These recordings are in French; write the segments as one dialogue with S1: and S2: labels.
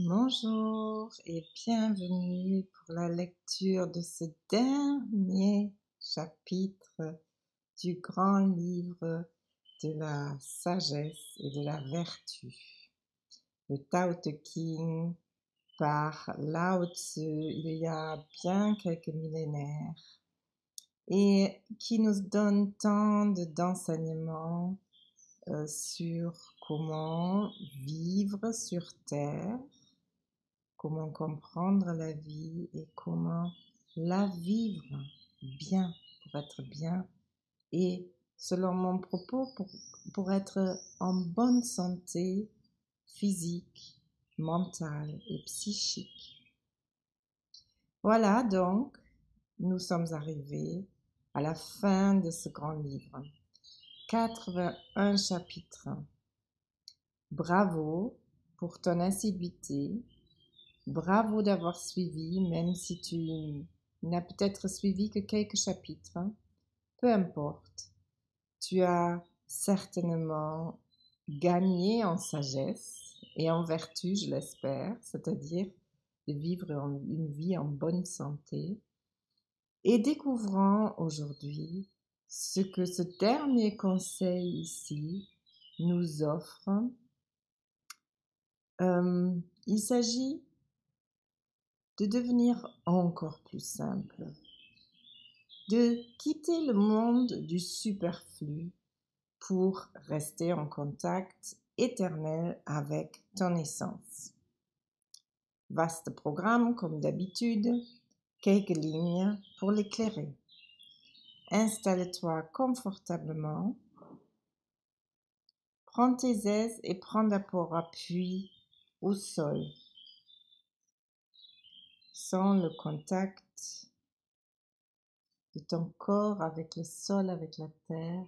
S1: Bonjour et bienvenue pour la lecture de ce dernier chapitre du grand livre de la sagesse et de la vertu, le Tao Te Ching par Lao Tzu il y a bien quelques millénaires et qui nous donne tant d'enseignements sur comment vivre sur Terre, comment comprendre la vie et comment la vivre bien, pour être bien et, selon mon propos, pour être en bonne santé physique, mentale et psychique. Voilà donc, nous sommes arrivés à la fin de ce grand livre. 81 chapitres. Bravo pour ton assiduité. Bravo d'avoir suivi, même si tu n'as peut-être suivi que quelques chapitres. Peu importe. Tu as certainement gagné en sagesse et en vertu, je l'espère, c'est-à-dire de vivre une vie en bonne santé. Et découvrant aujourd'hui ce que ce dernier conseil ici nous offre, il s'agit de devenir encore plus simple, de quitter le monde du superflu pour rester en contact éternel avec ton essence. Vaste programme comme d'habitude, quelques lignes pour l'éclairer. Installe-toi confortablement, prends tes aises et prends d'abord appui au sol. Sens le contact de ton corps avec le sol, avec la terre.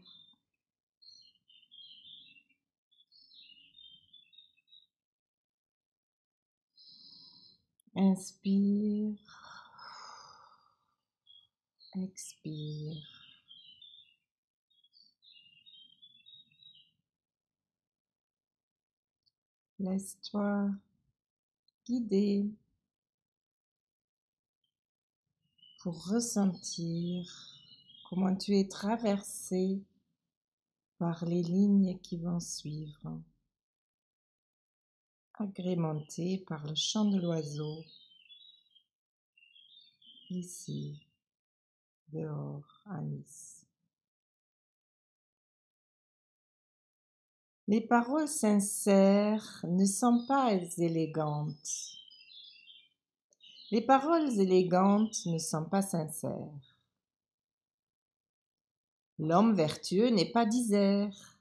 S1: Inspire, expire. Laisse-toi guider pour ressentir comment tu es traversé par les lignes qui vont suivre, agrémentées par le chant de l'oiseau, ici, dehors, à Nice. Les paroles sincères ne sont pas élégantes. Les paroles élégantes ne sont pas sincères. L'homme vertueux n'est pas disert.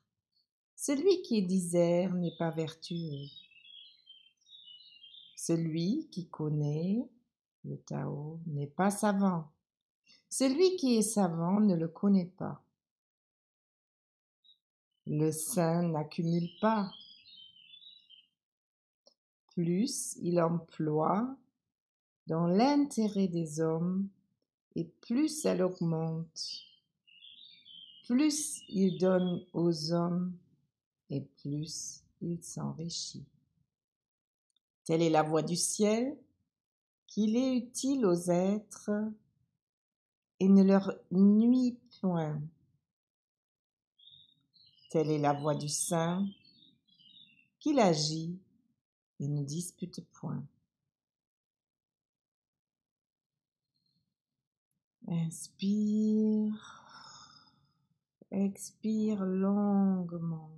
S1: Celui qui est disert n'est pas vertueux. Celui qui connaît le Tao n'est pas savant. Celui qui est savant ne le connaît pas. Le saint n'accumule pas. Plus il emploie dans l'intérêt des hommes et plus elle augmente. Plus il donne aux hommes et plus il s'enrichit. Telle est la voie du ciel, qu'il est utile aux êtres et ne leur nuit point. Telle est la voie du saint, qu'il agit et ne dispute point. Inspire, expire longuement.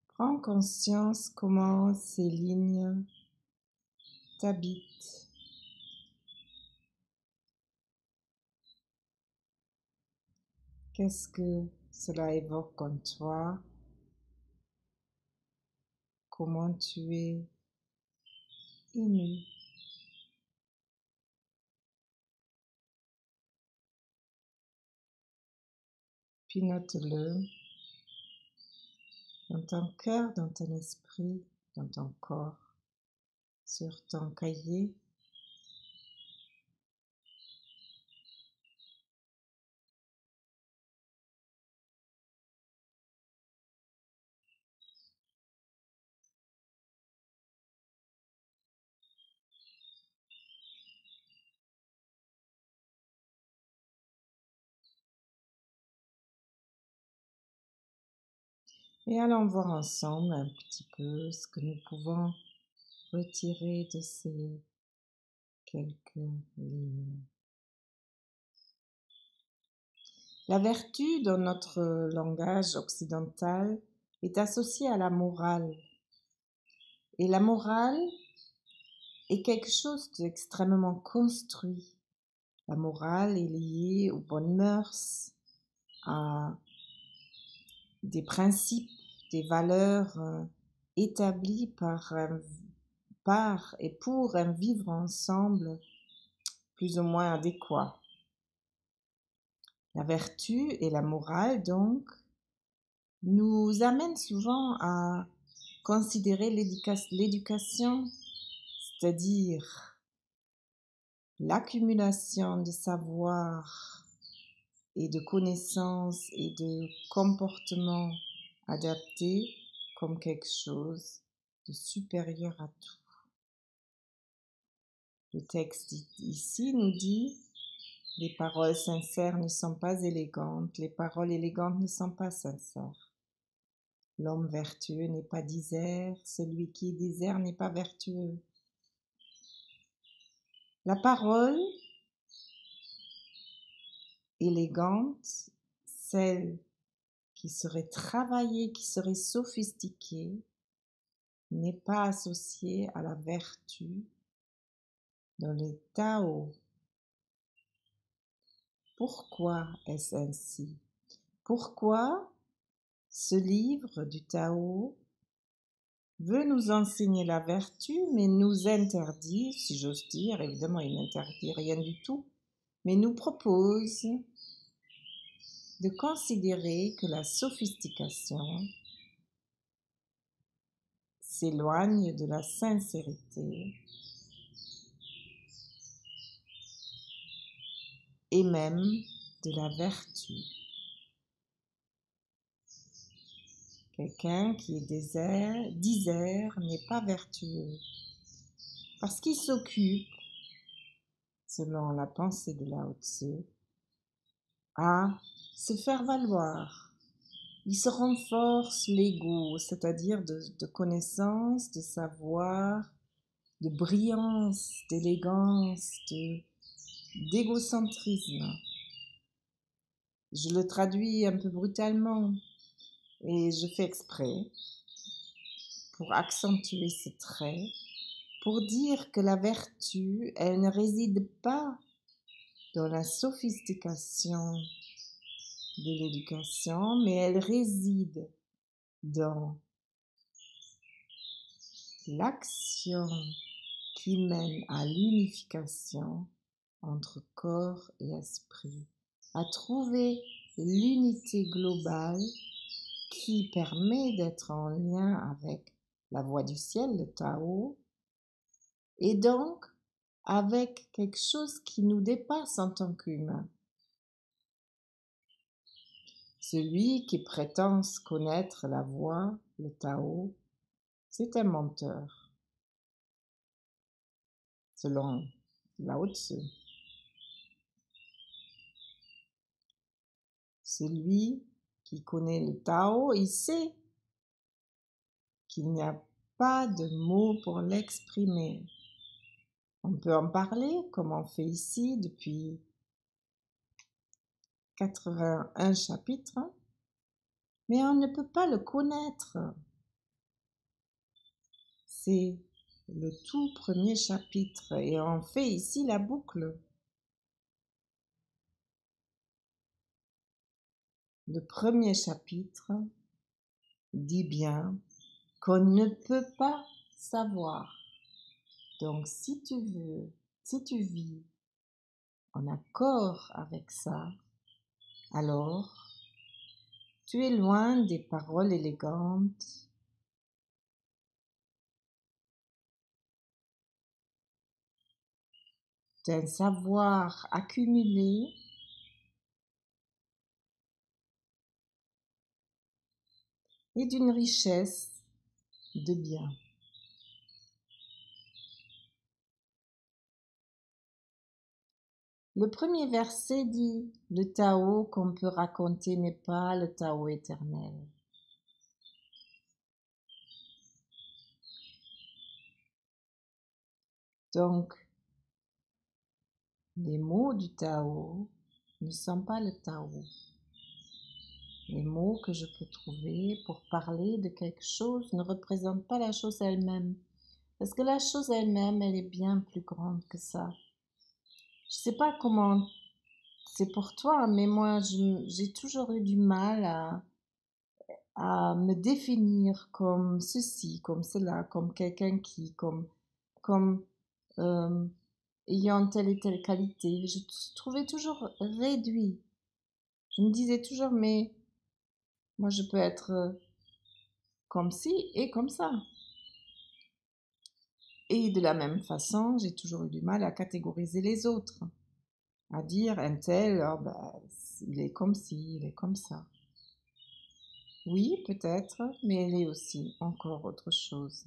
S1: Prends conscience comment ces lignes t'habitent. Qu'est-ce que cela évoque en toi? Comment tu es ému? Puis note-le dans ton cœur, dans ton esprit, dans ton corps, sur ton cahier. Et allons voir ensemble un petit peu ce que nous pouvons retirer de ces quelques lignes. La vertu, dans notre langage occidental, est associée à la morale. Et la morale est quelque chose d'extrêmement construit. La morale est liée aux bonnes mœurs, à des principes, des valeurs établies par et pour un vivre ensemble plus ou moins adéquat. La vertu et la morale, donc, nous amènent souvent à considérer l'éducation, c'est-à-dire l'accumulation de savoir et de connaissances et de comportements adaptés comme quelque chose de supérieur à tout. Le texte ici nous dit: les paroles sincères ne sont pas élégantes, les paroles élégantes ne sont pas sincères. L'homme vertueux n'est pas disert, celui qui est disert n'est pas vertueux. La parole élégante, celle qui serait travaillée, qui serait sophistiquée, n'est pas associée à la vertu dans les Tao. Pourquoi est-ce ainsi? Pourquoi ce livre du Tao veut nous enseigner la vertu, mais nous interdit, si j'ose dire, évidemment il n'interdit rien du tout, mais nous propose de considérer que la sophistication s'éloigne de la sincérité et même de la vertu. Quelqu'un qui est disert n'est pas vertueux parce qu'il s'occupe, selon la pensée de Lao Tzu, à se faire valoir. Il se renforce l'ego, c'est-à-dire de connaissance, de savoir, de brillance, d'élégance, d'égocentrisme. Je le traduis un peu brutalement et je fais exprès pour accentuer ce trait, pour dire que la vertu, elle ne réside pas dans la sophistication de l'éducation, mais elle réside dans l'action qui mène à l'unification entre corps et esprit, à trouver l'unité globale qui permet d'être en lien avec la voie du ciel, le Tao, et donc avec quelque chose qui nous dépasse en tant qu'humains. Celui qui prétend connaître la voie, le Tao, c'est un menteur, selon Lao Tzu. Celui qui connaît le Tao, il sait qu'il n'y a pas de mots pour l'exprimer. On peut en parler, comme on fait ici depuis 81 chapitres, mais on ne peut pas le connaître. C'est le tout premier chapitre et on fait ici la boucle. Le premier chapitre dit bien qu'on ne peut pas savoir. Donc si tu vis en accord avec ça, alors tu es loin des paroles élégantes, d'un savoir accumulé et d'une richesse de biens. Le premier verset dit: le Tao qu'on peut raconter n'est pas le Tao éternel. Donc, les mots du Tao ne sont pas le Tao. Les mots que je peux trouver pour parler de quelque chose ne représentent pas la chose elle-même. Parce que la chose elle-même, elle est bien plus grande que ça. Je sais pas comment c'est pour toi, mais moi, j'ai toujours eu du mal à me définir comme ceci, comme cela, comme quelqu'un qui, comme euh, ayant telle et telle qualité. Je trouvais toujours réduit. Je me disais toujours, mais moi, je peux être comme ci et comme ça. Et de la même façon, j'ai toujours eu du mal à catégoriser les autres, à dire un tel, oh ben, il est comme ci, il est comme ça. Oui, peut-être, mais elle est aussi encore autre chose.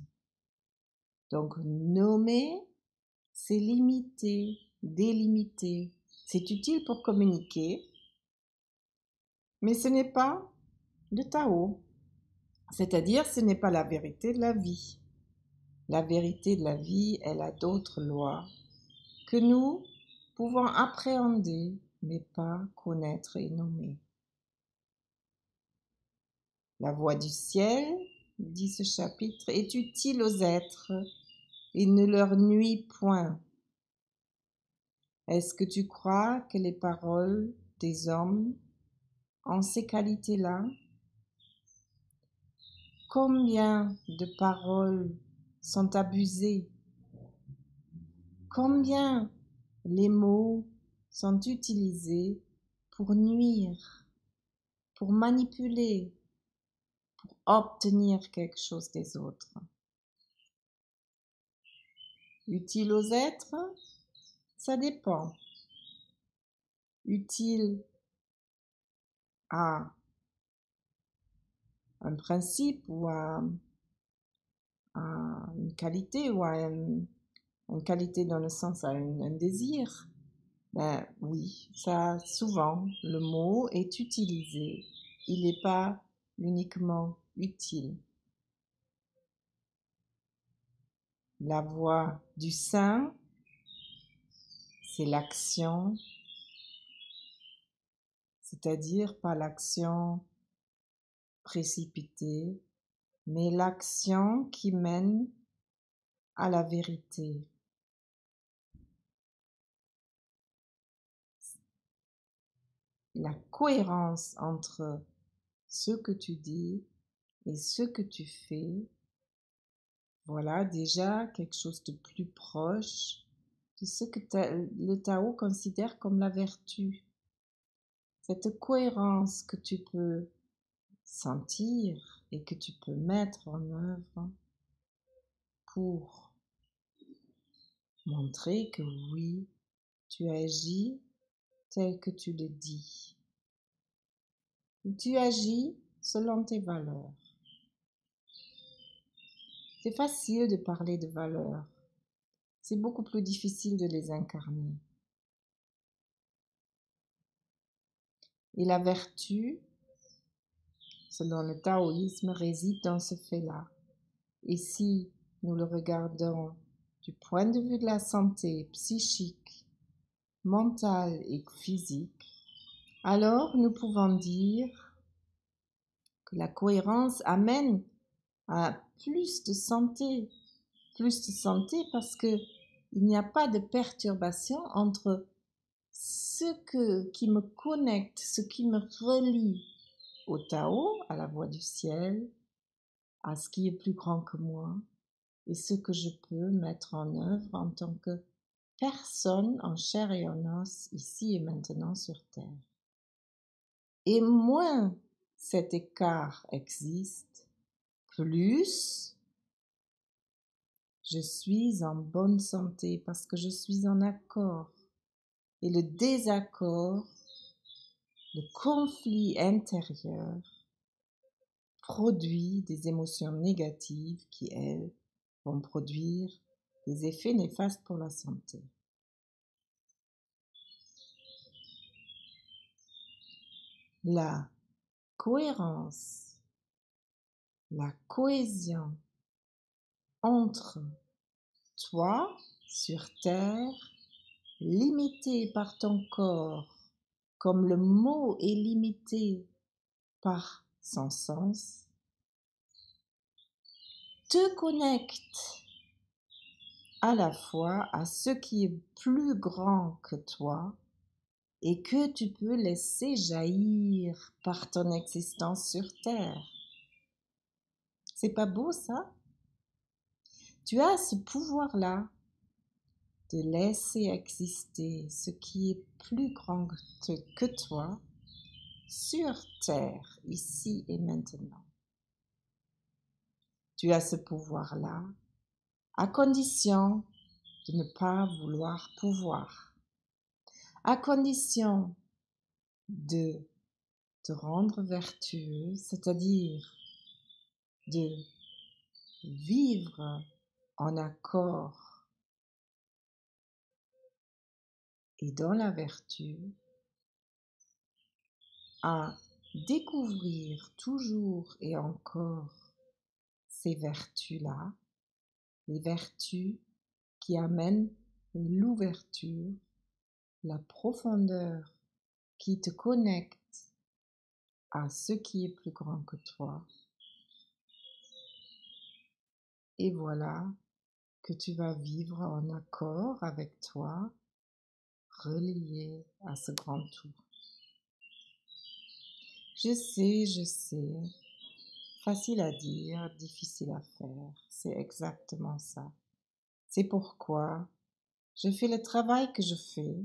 S1: Donc, nommer, c'est limiter, délimiter. C'est utile pour communiquer, mais ce n'est pas le Tao. C'est-à-dire, ce n'est pas la vérité de la vie. La vérité de la vie, elle a d'autres lois que nous pouvons appréhender, mais pas connaître et nommer. La voix du ciel, dit ce chapitre, est utile aux êtres et ne leur nuit point. Est-ce que tu crois que les paroles des hommes ont ces qualités-là? Combien de paroles sont abusées? Combien les mots sont utilisés pour nuire, pour manipuler, pour obtenir quelque chose des autres? Utile aux êtres? Ça dépend. Utile à un principe ou à une qualité ou à une qualité dans le sens à un désir, ben oui, ça souvent le mot est utilisé. Il n'est pas uniquement utile. La voix du saint, c'est l'action, c'est-à-dire pas l'action précipitée, mais l'action qui mène à la vérité. La cohérence entre ce que tu dis et ce que tu fais, voilà déjà quelque chose de plus proche de ce que le Tao considère comme la vertu. Cette cohérence que tu peux sentir et que tu peux mettre en œuvre pour montrer que oui, tu agis tel que tu le dis. Tu agis selon tes valeurs. C'est facile de parler de valeurs. C'est beaucoup plus difficile de les incarner. Et la vertu, selon le taoïsme, réside dans ce fait-là. Et si nous le regardons du point de vue de la santé psychique, mentale et physique, alors nous pouvons dire que la cohérence amène à plus de santé parce que il n'y a pas de perturbation entre qui me connecte, ce qui me relie au Tao, à la voix du ciel, à ce qui est plus grand que moi, et ce que je peux mettre en œuvre en tant que personne en chair et en os, ici et maintenant sur Terre. Et moins cet écart existe, plus je suis en bonne santé parce que je suis en accord. Et le désaccord, le conflit intérieur produit des émotions négatives qui, elles, vont produire des effets néfastes pour la santé. La cohérence, la cohésion entre toi sur terre, limité par ton corps, comme le mot est limité par son sens, te connecte à la fois à ce qui est plus grand que toi et que tu peux laisser jaillir par ton existence sur terre. C'est pas beau ça? Tu as ce pouvoir-là de laisser exister ce qui est plus grand que toi sur terre, ici et maintenant. Tu as ce pouvoir-là à condition de ne pas vouloir pouvoir, à condition de te rendre vertueux, c'est-à-dire de vivre en accord et dans la vertu, à découvrir toujours et encore ces vertus-là, les vertus qui amènent l'ouverture, la profondeur, qui te connecte à ce qui est plus grand que toi. Et voilà que tu vas vivre en accord avec toi, relié à ce grand tout. Je sais, facile à dire, difficile à faire, c'est exactement ça. C'est pourquoi je fais le travail que je fais,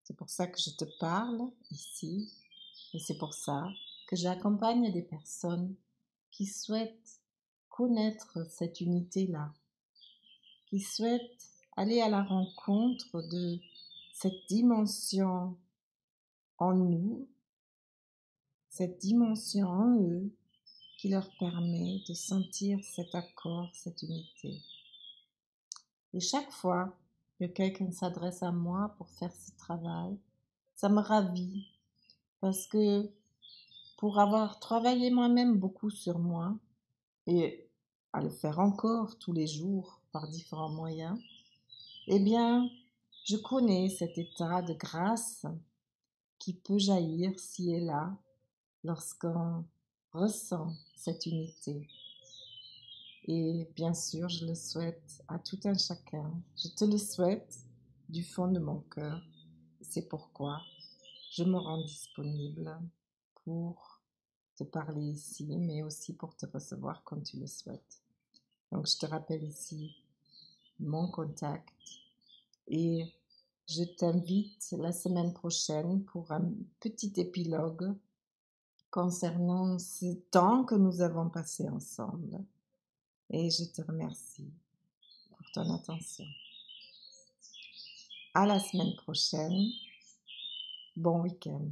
S1: c'est pour ça que je te parle ici, et c'est pour ça que j'accompagne des personnes qui souhaitent connaître cette unité-là, qui souhaitent aller à la rencontre de cette dimension en nous, cette dimension en eux qui leur permet de sentir cet accord, cette unité. Et chaque fois que quelqu'un s'adresse à moi pour faire ce travail, ça me ravit parce que pour avoir travaillé moi-même beaucoup sur moi et à le faire encore tous les jours par différents moyens, eh bien, je connais cet état de grâce qui peut jaillir ci et là lorsqu'on ressent cette unité. Et bien sûr, je le souhaite à tout un chacun. Je te le souhaite du fond de mon cœur. C'est pourquoi je me rends disponible pour te parler ici, mais aussi pour te recevoir comme tu le souhaites. Donc, je te rappelle ici mon contact et je t'invite la semaine prochaine pour un petit épilogue concernant ce temps que nous avons passé ensemble. Et je te remercie pour ton attention. À la semaine prochaine. Bon week-end.